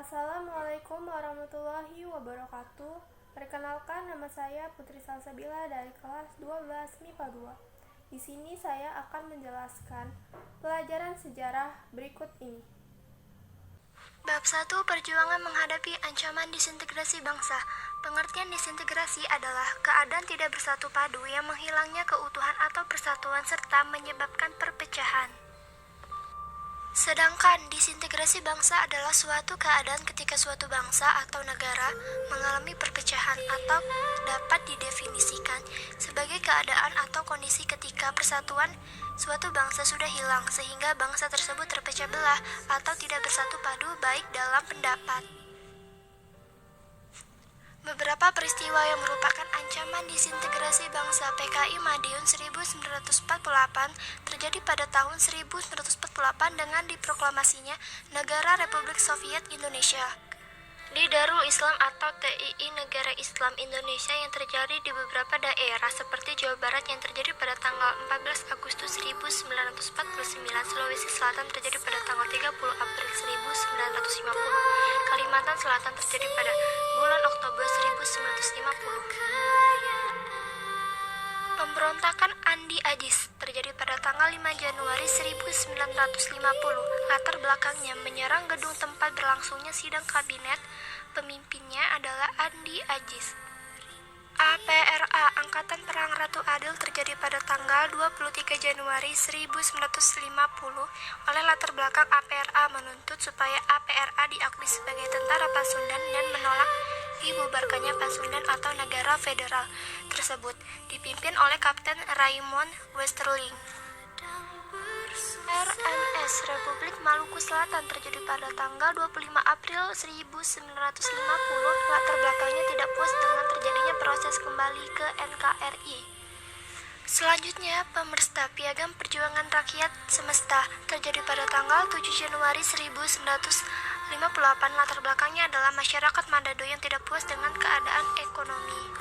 Assalamualaikum warahmatullahi wabarakatuh. Perkenalkan, nama saya Putri Salsabila dari kelas 12 MIPA 2. Di sini saya akan menjelaskan pelajaran sejarah berikut ini. Bab 1. Perjuangan menghadapi ancaman disintegrasi bangsa. Pengertian disintegrasi adalah keadaan tidak bersatu padu yang menghilangnya keutuhan atau persatuan serta menyebabkan perpecahan. Sedangkan disintegrasi bangsa adalah suatu keadaan ketika suatu bangsa atau negara mengalami perpecahan atau dapat didefinisikan sebagai keadaan atau kondisi ketika persatuan suatu bangsa sudah hilang sehingga bangsa tersebut terpecah belah atau tidak bersatu padu baik dalam pendapat. Beberapa peristiwa yang merupakan ancaman disintegrasi bangsa PKI Madiun 1948 terjadi pada tahun 1948 dengan diproklamasinya Negara Republik Soviet Indonesia. Di Darul Islam atau TII Negara Islam Indonesia yang terjadi di beberapa daerah seperti Jawa Barat yang terjadi pada tanggal 14 Agustus 1949, Sulawesi Selatan terjadi pada tanggal 30 April 1950, Kalimantan Selatan terjadi pada bulan Oktober 1950. Pemberontakan Andi Ajis terjadi pada tanggal 5 Januari 1950. Latar belakangnya menyerang gedung tempat berlangsungnya sidang kabinet. Pemimpinnya adalah Andi Ajis. APRA Angkatan Perang Ratu Adil terjadi pada tanggal 23 Januari 1950. Oleh latar belakang APRA menuntut supaya APRA diakui sebagai tentara Pasundan dan menolak dibubarkannya Pasundan atau negara federal tersebut, dipimpin oleh Kapten Raymond Westerling. RMS Republik Maluku Selatan terjadi pada tanggal 25 April 1950. Latar belakangnya tidak puas dengan terjadinya proses kembali ke NKRI. Selanjutnya, Pemersta Piagam Perjuangan Rakyat Semesta terjadi pada tanggal 7 Januari 1958. Latar belakangnya adalah masyarakat Manado yang tidak puas dengan keadaan ekonomi.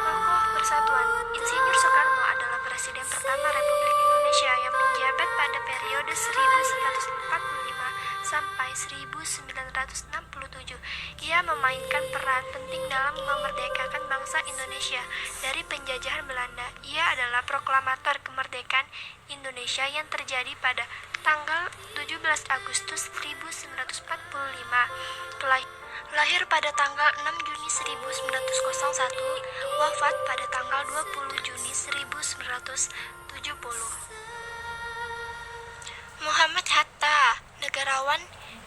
Tokoh Persatuan. Insinyur Soekarno adalah Presiden pertama Republik Indonesia yang menjabat pada periode 1945 sampai 1967. Ia memainkan peran penting dalam memerdekakan bangsa Indonesia dari penjajahan Belanda. Ia adalah proklamator kemerdekaan Indonesia yang terjadi pada tanggal 17 Agustus 1945. Lahir pada tanggal 6 Juni 1901, wafat pada tanggal 20 Juni 1970. Muhammad Hatta, negarawan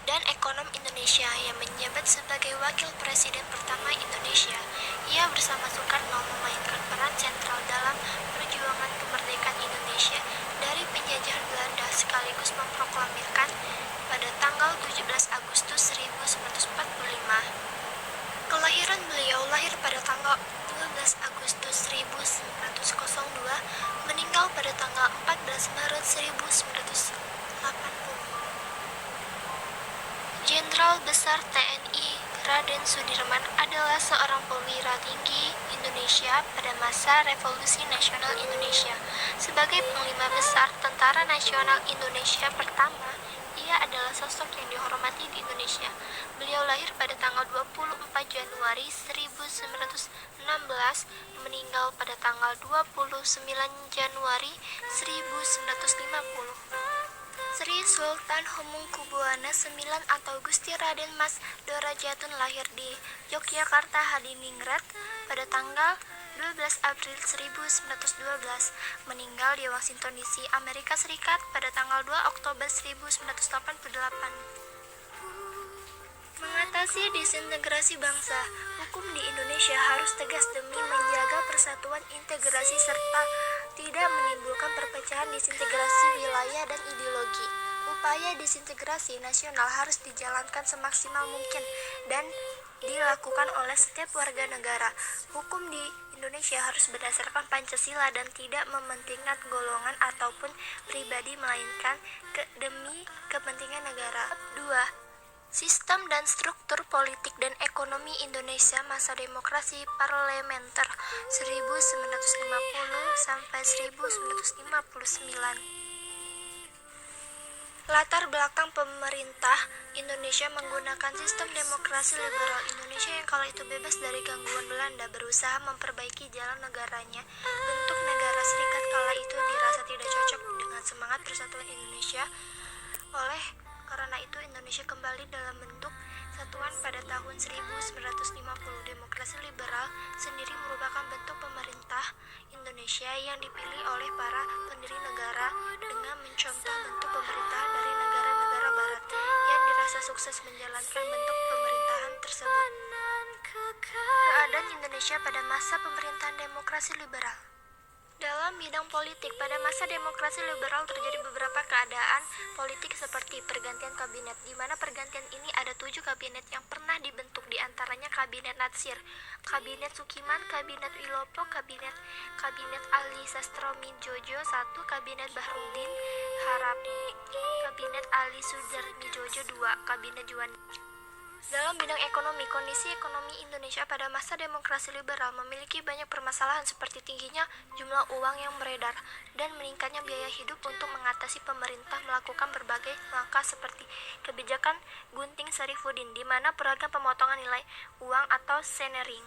dan ekonom Indonesia yang menjabat sebagai wakil presiden pertama Indonesia. Ia bersama Soekarno memainkan peran sentral dalam perjuangan kemerdekaan Indonesia dari penjajahan Belanda sekaligus memproklamirkan pada tanggal 17 Agustus 1945. Kelahiran beliau lahir pada tanggal 12 Agustus 1902, meninggal pada tanggal 14 Maret 1980. Jenderal Besar TNI Raden Sudirman adalah seorang perwira tinggi Indonesia pada masa Revolusi Nasional Indonesia. Sebagai Panglima Besar Tentara Nasional Indonesia pertama, ia adalah sosok yang dihormati di Indonesia. Beliau lahir pada tanggal 24 Januari 1916, meninggal pada tanggal 29 Januari 1950. Sri Sultan Hamengkubuwana IX atau Gusti Raden Mas Dorajatun lahir di Yogyakarta Hadiningrat pada tanggal 12 April 1912, meninggal di Washington DC, Amerika Serikat pada tanggal 2 Oktober 1988. Mengatasi disintegrasi bangsa, hukum di Indonesia harus tegas demi menjaga persatuan, integrasi, serta tidak menimbulkan perpecahan disintegrasi wilayah dan ideologi. Upaya disintegrasi nasional harus dijalankan semaksimal mungkin dan dilakukan oleh setiap warga negara. Hukum di Indonesia harus berdasarkan Pancasila dan tidak mementingkan golongan ataupun pribadi, melainkan demi kepentingan negara. 2. Sistem dan struktur politik dan ekonomi Indonesia masa demokrasi parlementer 1950 sampai 1959. Latar belakang pemerintah Indonesia menggunakan sistem demokrasi liberal. Indonesia yang kala itu bebas dari gangguan Belanda berusaha memperbaiki jalan negaranya. Bentuk negara serikat kala itu dirasa tidak cocok dengan semangat persatuan Indonesia. Oleh karena itu Indonesia kembali dalam bentuk satuan pada tahun 1950. Demokrasi liberal sendiri merupakan bentuk pemerintah Indonesia yang dipilih oleh para pendiri negara dengan mencontoh bentuk pemerintahan dari negara-negara barat yang dirasa sukses menjalankan bentuk pemerintahan tersebut. Keadaan Indonesia pada masa pemerintahan demokrasi liberal. Dalam bidang politik, pada masa demokrasi liberal terjadi beberapa keadaan politik seperti pergantian kabinet, di mana pergantian ini ada 7 kabinet yang pernah dibentuk, diantaranya Kabinet Natsir, Kabinet Sukiman, Kabinet Wilopo, Kabinet Ali Sastroamidjojo I, Kabinet Bahrudin Harap, Kabinet Ali Sudarmijojo II, Kabinet Juanda. Dalam bidang ekonomi, kondisi ekonomi Indonesia pada masa demokrasi liberal memiliki banyak permasalahan seperti tingginya jumlah uang yang beredar dan meningkatnya biaya hidup. Untuk mengatasi, pemerintah melakukan berbagai langkah seperti kebijakan gunting Sarifuddin, di mana program pemotongan nilai uang atau senering.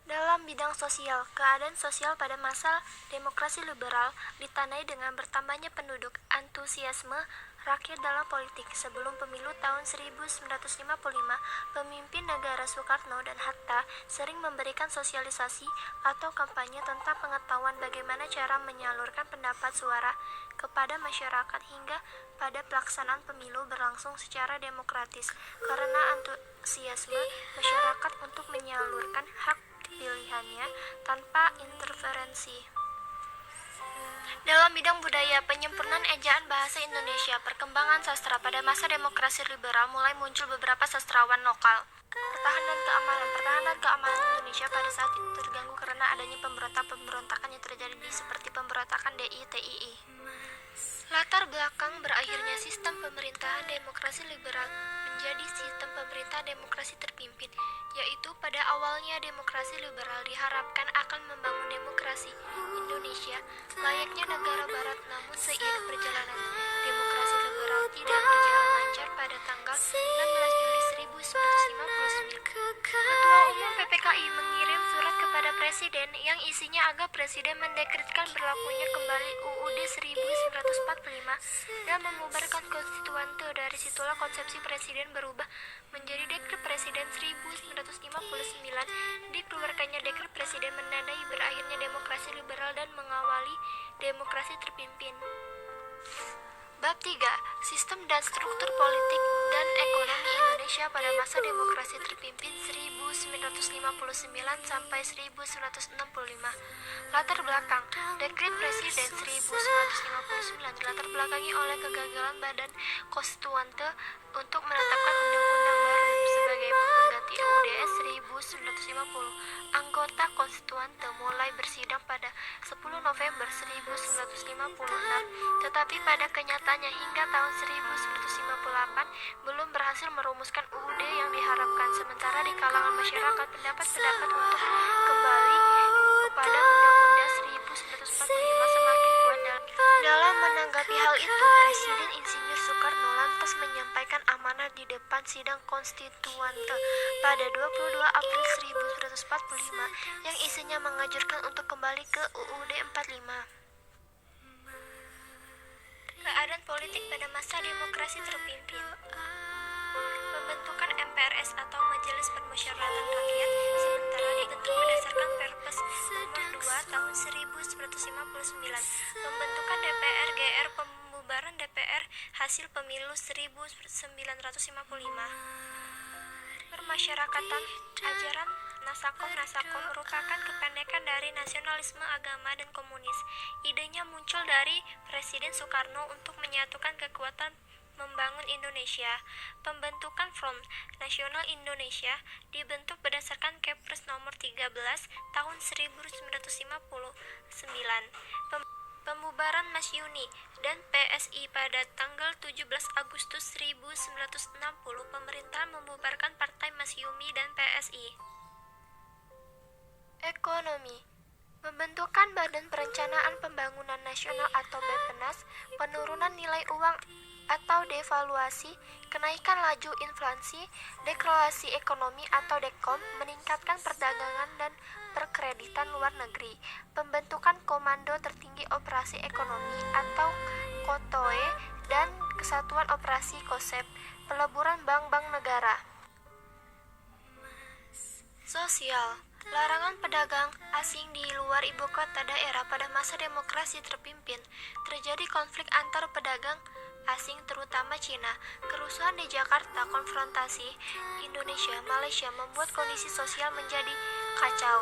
Dalam bidang sosial, keadaan sosial pada masa demokrasi liberal ditandai dengan bertambahnya penduduk, antusiasme rakyat dalam politik. Sebelum pemilu tahun 1955, pemimpin negara Soekarno dan Hatta sering memberikan sosialisasi atau kampanye tentang pengetahuan bagaimana cara menyalurkan pendapat suara kepada masyarakat hingga pada pelaksanaan pemilu berlangsung secara demokratis karena antusiasme masyarakat untuk menyalurkan hak pilihannya tanpa interferensi. Dalam bidang budaya, penyempurnaan ejaan bahasa Indonesia, perkembangan sastra pada masa demokrasi liberal mulai muncul beberapa sastrawan lokal. Pertahanan keamanan Indonesia pada saat itu terganggu karena adanya pemberontakan yang terjadi seperti pemberontakan DIY-TII. Latar belakang berakhirnya sistem pemerintahan demokrasi liberal menjadi sistem pemerintahan demokrasi terpimpin, yaitu pada awalnya demokrasi liberal diharapkan akan membangun demokrasi Indonesia layaknya negara barat, namun seiring perjalanan demokrasi liberal tidak berjalan lancar. Pada tanggal 16 Juli 1959, Ketua Umum PPKI mengirim surat kepada Presiden yang isinya agar Presiden mendekretkan berlakunya kembali UUD 1945 dan membubarkan konstituante. Dari situlah konsepsi Presiden berubah menjadi Dekret Presiden 1959. Dikeluarkannya Dekret Presiden menandai berakhirnya demokrasi liberal dan mengawali demokrasi terpimpin. Bab 3. Sistem dan struktur politik dan ekonomi Indonesia pada masa demokrasi terpimpin 1959 sampai 1965. Latar belakang Dekret Presiden 1959 dilatar belakangi oleh kegagalan Badan Konstituante untuk menetapkan undang-undang baru sebagai pengganti UUD 1950. Anggota Konstituante mulai bersidang pada 10 November 1956, tetapi pada kenyataannya hingga tahun 1958 belum berhasil merumuskan UUD yang diharapkan. Sementara di kalangan masyarakat, pendapat untuk kembali kepada Undang-Undang 1945 semakin kuat. Dalam menanggapi hal itu, Presiden Insinyur Soekarno lantas menyampaikan amanat di depan sidang konstituante pada 22 April 1945 yang isinya menganjurkan untuk kembali ke UUD 45. Keadaan politik pada masa demokrasi terpimpin. Pembentukan MPRS atau Majelis Permusyawaratan Rakyat sementara dibentuk berdasarkan Perpres nomor 2 tahun 1959. Pembentukan DPR GR, pembubaran DPR hasil pemilu 1955. Permasyarakatan ajaran Nasakom merupakan kependekan dari nasionalisme, agama, dan komunis. Idenya muncul dari Presiden Soekarno untuk menyatukan kekuatan membangun Indonesia. Pembentukan Front Nasional Indonesia dibentuk berdasarkan Kepres nomor 13 tahun 1959. Pembubaran Masyumi dan PSI pada tanggal 17 Agustus 1960. Pemerintah membubarkan Partai Masyumi dan PSI. Ekonomi. Pembentukan Badan Perencanaan Pembangunan Nasional atau BPENAS, penurunan nilai uang atau devaluasi, kenaikan laju inflasi, deregulasi ekonomi atau dekom, meningkatkan perdagangan dan perkreditan luar negeri, pembentukan Komando Tertinggi Operasi Ekonomi atau KOTOE dan Kesatuan Operasi KOSEP, peleburan bank-bank negara. Sosial. Larangan pedagang asing di luar ibu kota daerah pada masa demokrasi terpimpin. Terjadi konflik antar pedagang asing terutama Cina. Kerusuhan di Jakarta, konfrontasi Indonesia, Malaysia membuat kondisi sosial menjadi kacau.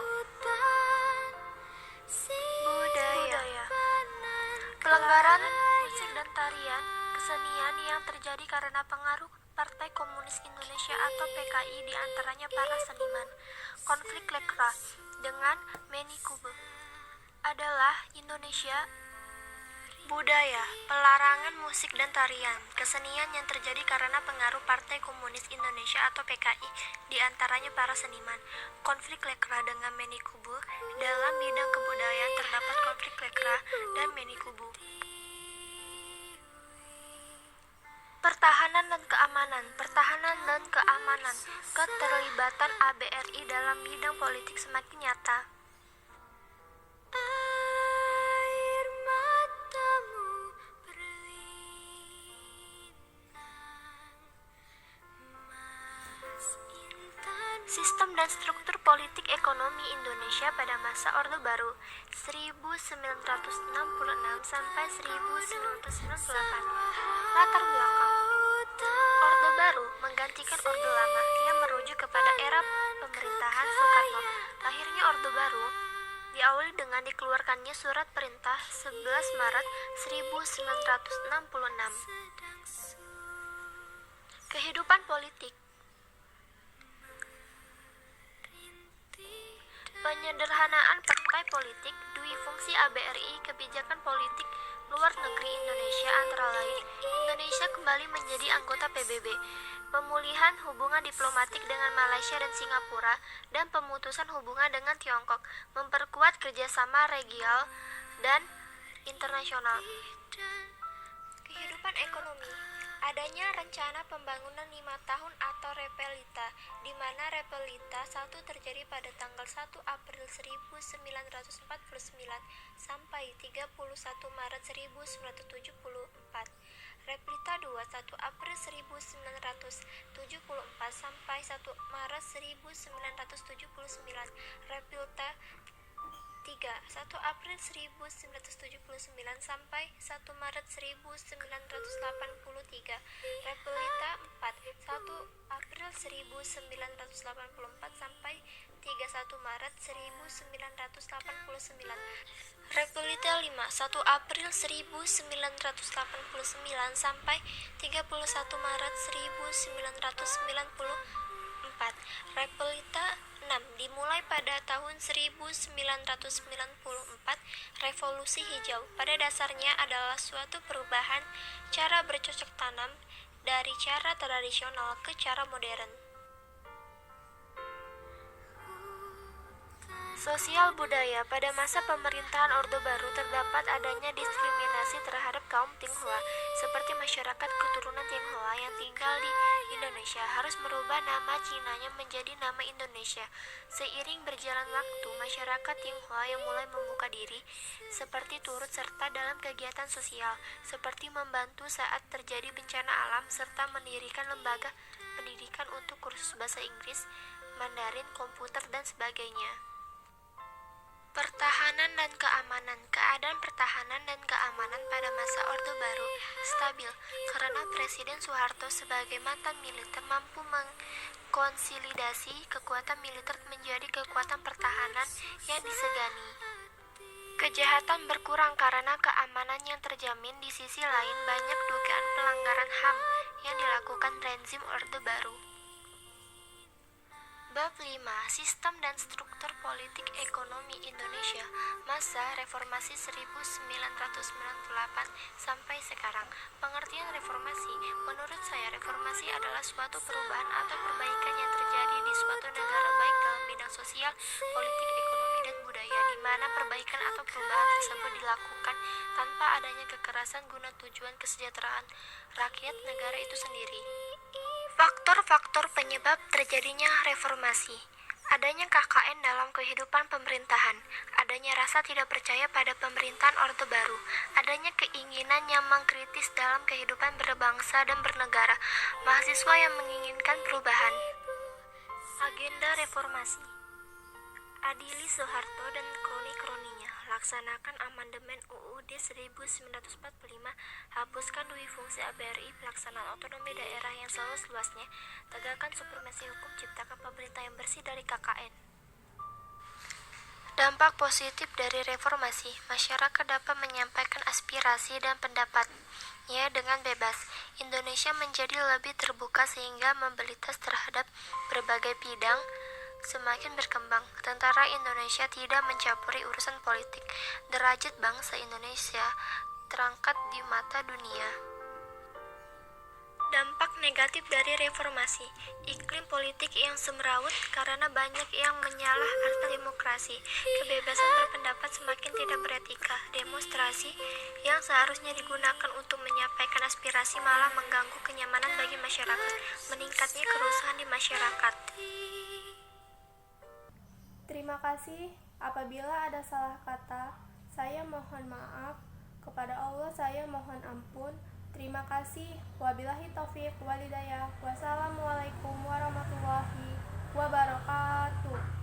Budaya. Pelanggaran musik dan tarian kesenian yang terjadi karena pengaruh Partai Komunis Indonesia atau PKI, diantaranya para seniman. Konflik Lekra dengan Menikube adalah Indonesia. Budaya, pelarangan musik dan tarian kesenian yang terjadi karena pengaruh Partai Komunis Indonesia atau PKI, diantaranya para seniman. Konflik Lekra dengan Menikube. Dalam bidang kebudayaan terdapat konflik Lekra dan Menikubu. Pertahanan dan keamanan. Keterlibatan ABRI dalam bidang politik semakin nyata. Air matamu Sistem dan struktur politik ekonomi Indonesia pada masa Orde Baru 1966 sampai 1998. Latar belakang. Orde Baru menggantikan Orde Lama yang merujuk kepada era pemerintahan Soekarno. Lahirnya Orde Baru diawali dengan dikeluarkannya Surat Perintah 11 Maret 1966. Kehidupan politik. Penyederhanaan partai politik, dui fungsi ABRI, kebijakan politik luar negeri Indonesia antara lain, Indonesia kembali menjadi anggota PBB, pemulihan hubungan diplomatik dengan Malaysia dan Singapura, dan pemutusan hubungan dengan Tiongkok, memperkuat kerjasama regional dan internasional. Kehidupan ekonomi. Adanya rencana pembangunan 5 tahun atau Repelita, di mana Repelita 1 terjadi pada tanggal 1 April 1949 sampai 31 Maret 1974. Repelita 2 1 April 1974 sampai 1 Maret 1979. Repelita 3 1 April 1979 sampai 1 Maret 1983. Repelita 4 1 April 1984 sampai 31 Maret 1989. Repelita 5 1 April 1989 sampai 31 Maret 1994. Repelita 6 dimulai pada tahun 1994. Revolusi hijau pada dasarnya adalah suatu perubahan cara bercocok tanam dari cara tradisional ke cara modern. Sosial budaya. Pada masa pemerintahan Orde Baru terdapat adanya diskriminasi terhadap kaum Tionghoa, seperti masyarakat keturunan Tionghoa yang tinggal di Indonesia harus merubah nama Cinanya menjadi nama Indonesia. Seiring berjalan waktu, masyarakat Tionghoa yang mulai membuka diri, seperti turut serta dalam kegiatan sosial, seperti membantu saat terjadi bencana alam, serta mendirikan lembaga pendidikan untuk kursus bahasa Inggris, Mandarin, komputer, dan sebagainya. Pertahanan dan keamanan. Keadaan pertahanan dan keamanan pada masa Orde Baru stabil karena Presiden Soeharto sebagai mantan militer mampu mengkonsolidasi kekuatan militer menjadi kekuatan pertahanan yang disegani. Kejahatan berkurang karena keamanan yang terjamin. Di sisi lain, banyak dugaan pelanggaran HAM yang dilakukan rezim Orde Baru. Bab 5. Sistem dan struktur politik ekonomi Indonesia masa reformasi 1998 sampai sekarang. Pengertian reformasi. Menurut saya, reformasi adalah suatu perubahan atau perbaikan yang terjadi di suatu negara baik dalam bidang sosial, politik, ekonomi, dan budaya, di mana perbaikan atau perubahan tersebut dilakukan tanpa adanya kekerasan guna tujuan kesejahteraan rakyat negara itu sendiri. Faktor-faktor penyebab terjadinya reformasi: adanya KKN dalam kehidupan pemerintahan, adanya rasa tidak percaya pada pemerintahan Orde Baru, adanya keinginan yang mengkritis dalam kehidupan berbangsa dan bernegara, mahasiswa yang menginginkan perubahan. Agenda reformasi: adili Soeharto dan kroni-kroninya, laksanakan amandemen UUD 1945, hapuskan dui fungsi ABRI, pelaksanaan otonomi daerah yang seluas-luasnya, tegakkan supremasi hukum, ciptakan pemerintah yang bersih dari KKN. Dampak positif dari reformasi: masyarakat dapat menyampaikan aspirasi dan pendapatnya dengan bebas. Indonesia menjadi lebih terbuka sehingga mobilitas terhadap berbagai bidang semakin berkembang. Tentara Indonesia tidak mencampuri urusan politik. Derajat bangsa Indonesia terangkat di mata dunia. Dampak negatif dari reformasi: iklim politik yang semrawut karena banyak yang menyalahartikan demokrasi, kebebasan berpendapat semakin tidak beretika, demonstrasi yang seharusnya digunakan untuk menyampaikan aspirasi malah mengganggu kenyamanan bagi masyarakat, meningkatnya kerusuhan di masyarakat. Terima kasih. Apabila ada salah kata, saya mohon maaf. Kepada Allah saya mohon ampun. Terima kasih. Wabillahi taufiq walhidayah. Wassalamualaikum warahmatullahi wabarakatuh.